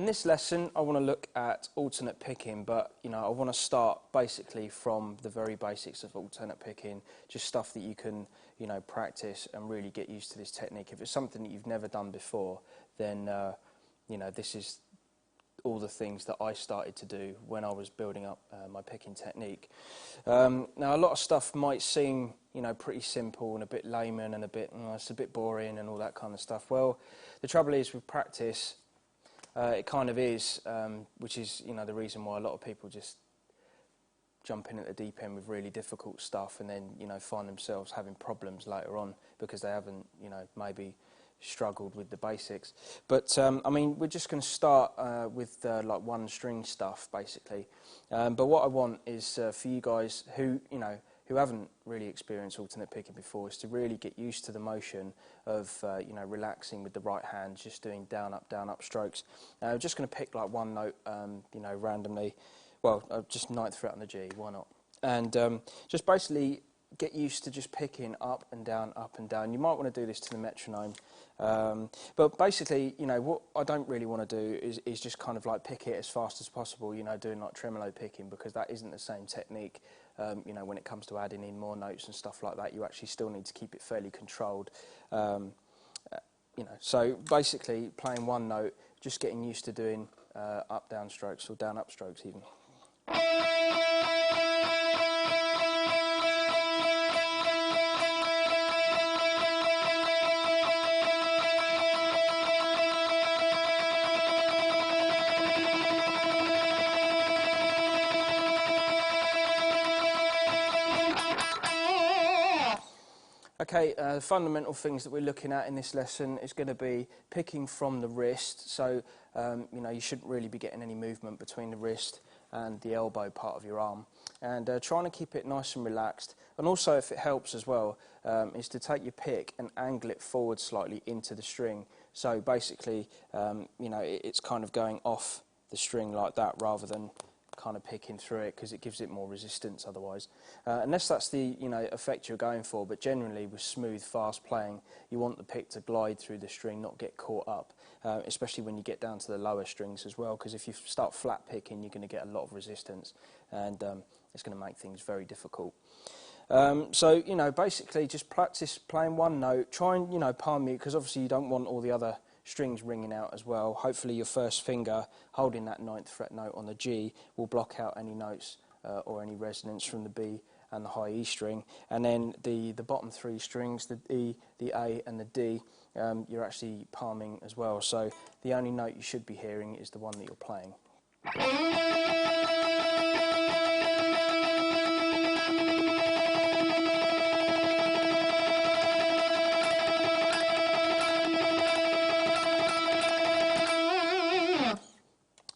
In this lesson, I want to look at alternate picking, but I want to start basically from the very basics of alternate picking, just stuff that you can, practice and really get used to this technique. If it's something that you've never done before, then, this is all the things that I started to do when I was building up my picking technique. Now, a lot of stuff might seem, pretty simple and a bit layman and it's a bit boring and all that kind of stuff. Well, the trouble is with practice, it kind of is, which is, the reason why a lot of people just jump in at the deep end with really difficult stuff and then, find themselves having problems later on because they haven't, maybe struggled with the basics. But, we're just going to start with, like, one string stuff, basically. But what I want is for you guys who haven't really experienced alternate picking before is to really get used to the motion of, relaxing with the right hand, just doing down, up strokes. I'm just going to pick like one note, randomly. Well, just ninth fret on the G, why not? And just basically get used to just picking up and down, up and down. You might want to do this to the metronome. But basically, what I don't really want to do is just kind of like pick it as fast as possible, doing like tremolo picking, because that isn't the same technique. When it comes to adding in more notes and stuff like that, you actually still need to keep it fairly controlled. So basically playing one note, just getting used to doing up, down strokes or down, up strokes even. Okay, the fundamental things that we're looking at in this lesson is going to be picking from the wrist. So, you shouldn't really be getting any movement between the wrist and the elbow part of your arm. And trying to keep it nice and relaxed. And also, if it helps as well, is to take your pick and angle it forward slightly into the string. So basically, it's kind of going off the string like that rather than kind of picking through it, because it gives it more resistance otherwise. Unless that's the effect you're going for, but generally with smooth, fast playing, you want the pick to glide through the string, not get caught up, especially when you get down to the lower strings as well, because if you start flat picking, you're going to get a lot of resistance, and it's going to make things very difficult. So, basically just practice playing one note, try and, palm mute, because obviously you don't want all the other strings ringing out as well. Hopefully your first finger holding that ninth fret note on the G will block out any notes or any resonance from the B and the high E string, and then the bottom three strings, the E, the A and the D, you're actually palming as well, so the only note you should be hearing is the one that you're playing.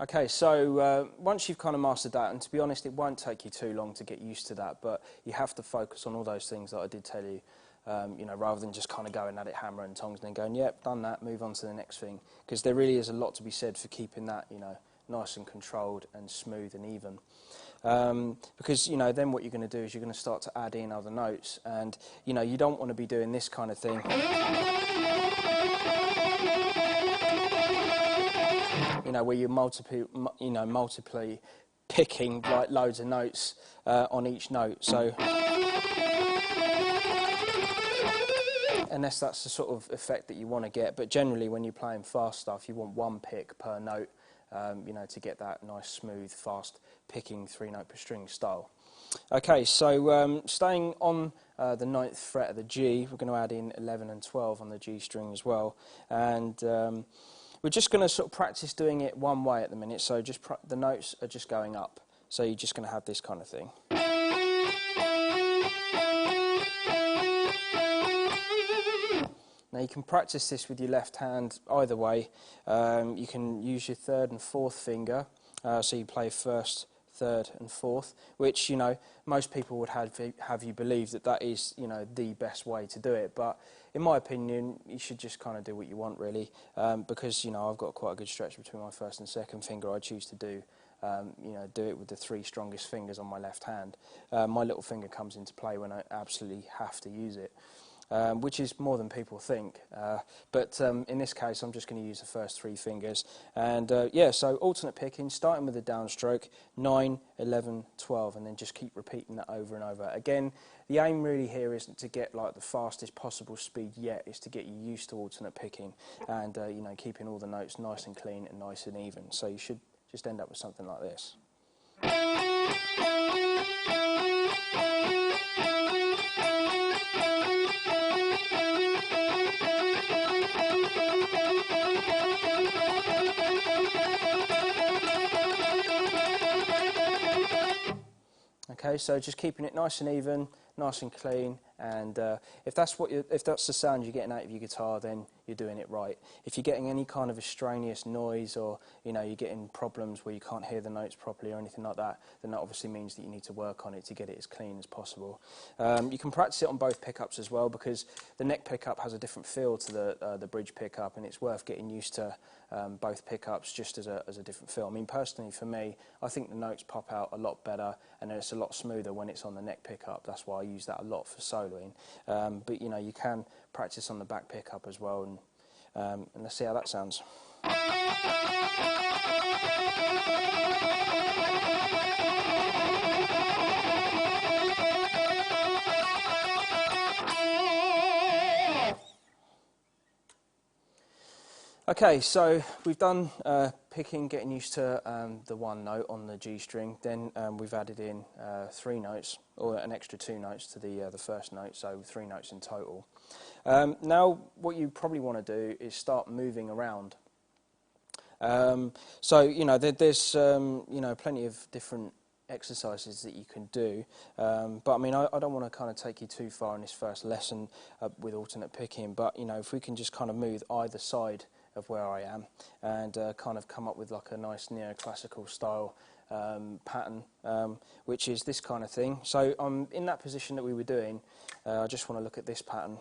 Okay, so once you've kind of mastered that, and to be honest, it won't take you too long to get used to that, but you have to focus on all those things that I did tell you, rather than just kind of going at it hammer and tongs and then going, yep, done that, move on to the next thing, because there really is a lot to be said for keeping that, nice and controlled and smooth and even. Because, then what you're going to do is you're going to start to add in other notes, and, you don't want to be doing this kind of thing. Where you're multiply picking like loads of notes on each note. So, unless that's the sort of effect that you want to get, but generally when you're playing fast stuff, you want one pick per note, to get that nice, smooth, fast picking 3-note per string style. Okay, so staying on the ninth fret of the G, we're going to add in 11 and 12 on the G string as well, and we're just going to sort of practice doing it one way at the minute, so just the notes are just going up. So you're just going to have this kind of thing. Now you can practice this with your left hand either way. You can use your third and fourth finger, so you play first, third and fourth, which, most people would have you believe that is, the best way to do it. But in my opinion, you should just kind of do what you want, really, because, I've got quite a good stretch between my first and second finger. I choose to do it with the three strongest fingers on my left hand. My little finger comes into play when I absolutely have to use it. which is more than people think. But in this case, I'm just going to use the first 3 fingers. And yeah, so alternate picking, starting with the downstroke, 9, 11, 12, and then just keep repeating that over and over. Again, the aim really here isn't to get like the fastest possible speed yet, it's to get you used to alternate picking and you know, keeping all the notes nice and clean and nice and even. So you should just end up with something like this. Okay, so just keeping it nice and even, nice and clean, and if that's the sound you're getting out of your guitar, then you're doing it right. If you're getting any kind of extraneous noise, or you know, you're getting problems where you can't hear the notes properly or anything like that, then that obviously means that you need to work on it to get it as clean as possible. You can practice it on both pickups as well, because the neck pickup has a different feel to the bridge pickup, and it's worth getting used to both pickups just as a different feel. I mean, personally for me, I think the notes pop out a lot better, and it's a lot smoother when it's on the neck pickup. That's why I use that a lot for soloing. But you know, you can practice on the back pickup as well, and let's see how that sounds. Okay, so we've done picking, getting used to the one note on the G string. Then we've added in 3 notes, or an extra 2 notes to the first note, so 3 notes in total. Now, what you probably want to do is start moving around. So you know, there's you know, plenty of different exercises that you can do, but I mean, I don't want to kind of take you too far in this first lesson with alternate picking. But you know, if we can just kind of move either side of where I am and kind of come up with like a nice neoclassical style pattern, which is this kind of thing. So in that position that we were doing, I just want to look at this pattern.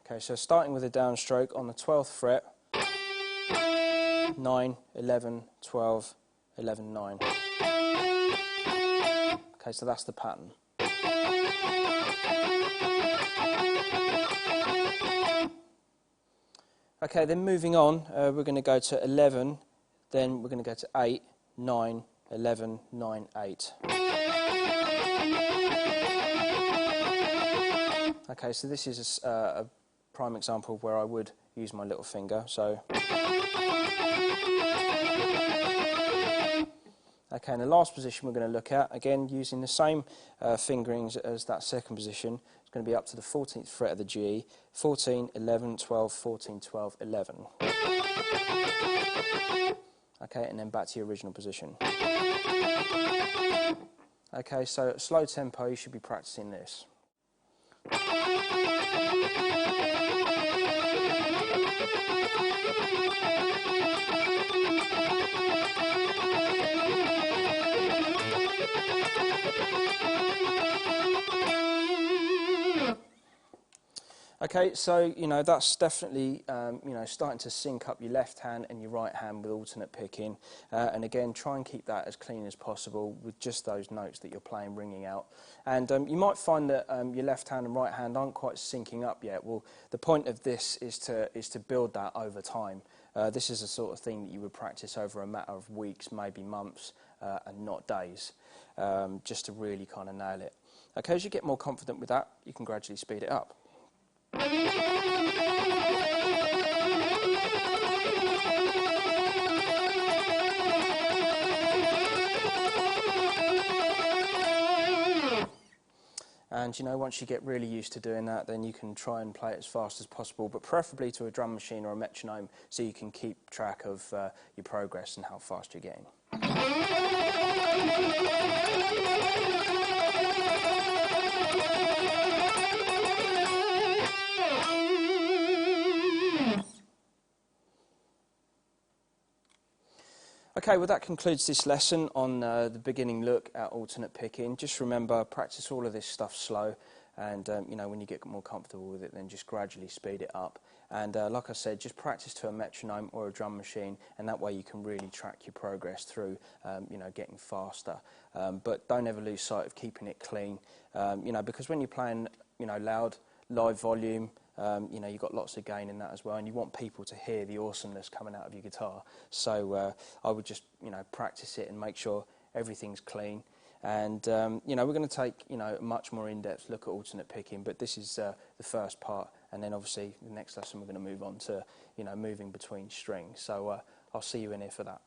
Okay, so starting with a downstroke on the 12th fret, 9, 11, 12, 11, 9. Okay, so that's the pattern. Okay, then moving on, we're going to go to 11, then we're going to go to 8, 9, 11, 9, 8. Okay, so this is a prime example of where I would use my little finger. So, okay, and the last position we're going to look at, again using the same fingerings as that second position, it's going to be up to the 14th fret of the G, 14, 11, 12, 14, 12, 11. Okay, and then back to your original position. Okay, so at slow tempo you should be practicing this. Okay, so you know, that's definitely you know, starting to sync up your left hand and your right hand with alternate picking, and again, try and keep that as clean as possible with just those notes that you're playing ringing out. And you might find that your left hand and right hand aren't quite syncing up yet. Well, the point of this is to build that over time. This is the sort of thing that you would practice over a matter of weeks, maybe months, and not days, just to really kind of nail it. Okay, as you get more confident with that, you can gradually speed it up. And you know, once you get really used to doing that, then you can try and play it as fast as possible, but preferably to a drum machine or a metronome, so you can keep track of your progress and how fast you're getting. Okay, well that concludes this lesson on the beginning look at alternate picking. Just remember, practice all of this stuff slow, and you know, when you get more comfortable with it, then just gradually speed it up. And like I said, just practice to a metronome or a drum machine, and that way you can really track your progress through, getting faster. But don't ever lose sight of keeping it clean, because when you're playing, loud, live volume, you've got lots of gain in that as well, and you want people to hear the awesomeness coming out of your guitar. So I would just, practice it and make sure everything's clean. And, we're going to take, a much more in-depth look at alternate picking, but this is the first part, and then obviously the next lesson we're going to move on to, moving between strings. So I'll see you in here for that.